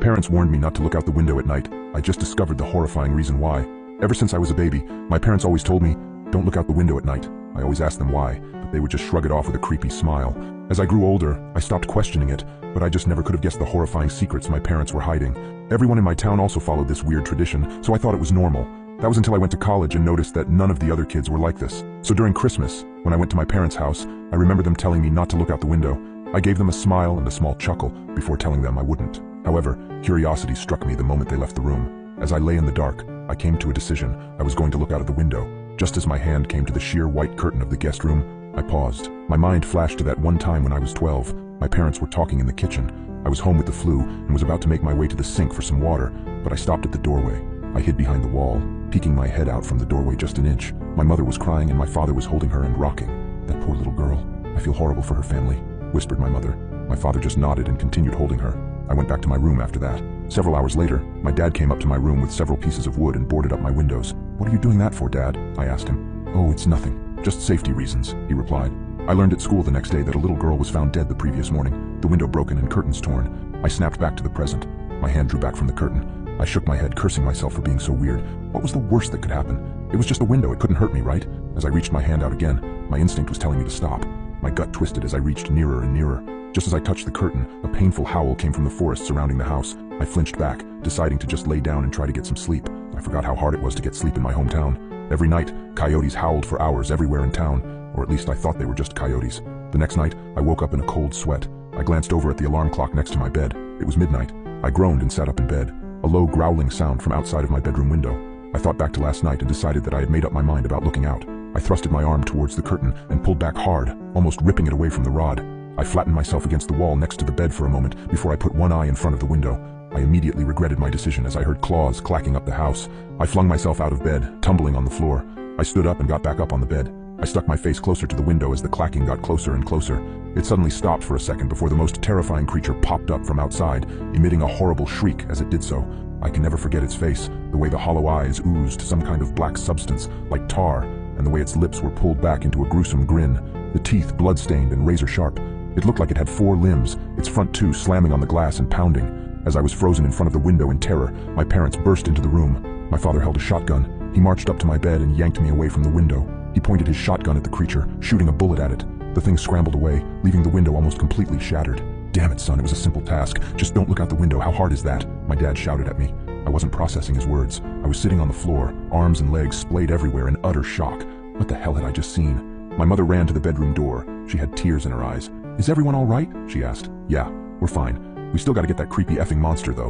parents warned me not to look out the window at night. I just discovered the horrifying reason why. Ever since I was a baby, my parents always told me, "Don't look out the window at night." I always asked them why, but they would just shrug it off with a creepy smile. As I grew older, I stopped questioning it, but I just never could have guessed the horrifying secrets my parents were hiding. Everyone in my town also followed this weird tradition, so I thought it was normal. That was until I went to college and noticed that none of the other kids were like this. So during Christmas, when I went to my parents' house, I remember them telling me not to look out the window. I gave them a smile and a small chuckle before telling them I wouldn't. However, curiosity struck me the moment they left the room. As I lay in the dark, I came to a decision. I was going to look out of the window. Just as my hand came to the sheer white curtain of the guest room, I paused. My mind flashed to that one time when I was 12. My parents were talking in the kitchen. I was home with the flu and was about to make my way to the sink for some water, but I stopped at the doorway. I hid behind the wall, peeking my head out from the doorway just an inch. My mother was crying and my father was holding her and rocking. "That poor little girl. I feel horrible for her family," whispered my mother. My father just nodded and continued holding her. I went back to my room after that. Several hours later, my dad came up to my room with several pieces of wood and boarded up my windows. "What are you doing that for, Dad?" I asked him. "Oh, it's nothing. Just safety reasons," he replied. I learned at school the next day that a little girl was found dead the previous morning, the window broken and curtains torn. I snapped back to the present. My hand drew back from the curtain. I shook my head, cursing myself for being so weird. What was the worst that could happen? It was just a window, it couldn't hurt me, right? As I reached my hand out again, my instinct was telling me to stop. My gut twisted as I reached nearer and nearer. Just as I touched the curtain, a painful howl came from the forest surrounding the house. I flinched back, deciding to just lay down and try to get some sleep. I forgot how hard it was to get sleep in my hometown. Every night, coyotes howled for hours everywhere in town, or at least I thought they were just coyotes. The next night, I woke up in a cold sweat. I glanced over at the alarm clock next to my bed. It was midnight. I groaned and sat up in bed. A low growling sound from outside of my bedroom window. I thought back to last night and decided that I had made up my mind about looking out. I thrusted my arm towards the curtain and pulled back hard, almost ripping it away from the rod. I flattened myself against the wall next to the bed for a moment before I put one eye in front of the window. I immediately regretted my decision as I heard claws clacking up the house. I flung myself out of bed, tumbling on the floor. I stood up and got back up on the bed. I stuck my face closer to the window as the clacking got closer and closer. It suddenly stopped for a second before the most terrifying creature popped up from outside, emitting a horrible shriek as it did so. I can never forget its face, the way the hollow eyes oozed some kind of black substance, like tar, and the way its lips were pulled back into a gruesome grin, the teeth blood-stained and razor-sharp. It looked like it had 4 limbs, its front 2 slamming on the glass and pounding. As I was frozen in front of the window in terror, my parents burst into the room. My father held a shotgun. He marched up to my bed and yanked me away from the window. He pointed his shotgun at the creature, shooting a bullet at it. The thing scrambled away, leaving the window almost completely shattered. "Damn it, son, it was a simple task. Just don't look out the window. How hard is that?" my dad shouted at me. I wasn't processing his words. I was sitting on the floor, arms and legs splayed everywhere in utter shock. What the hell had I just seen? My mother ran to the bedroom door. She had tears in her eyes. "Is everyone all right?" she asked. "Yeah, we're fine. We still gotta get that creepy effing monster, though."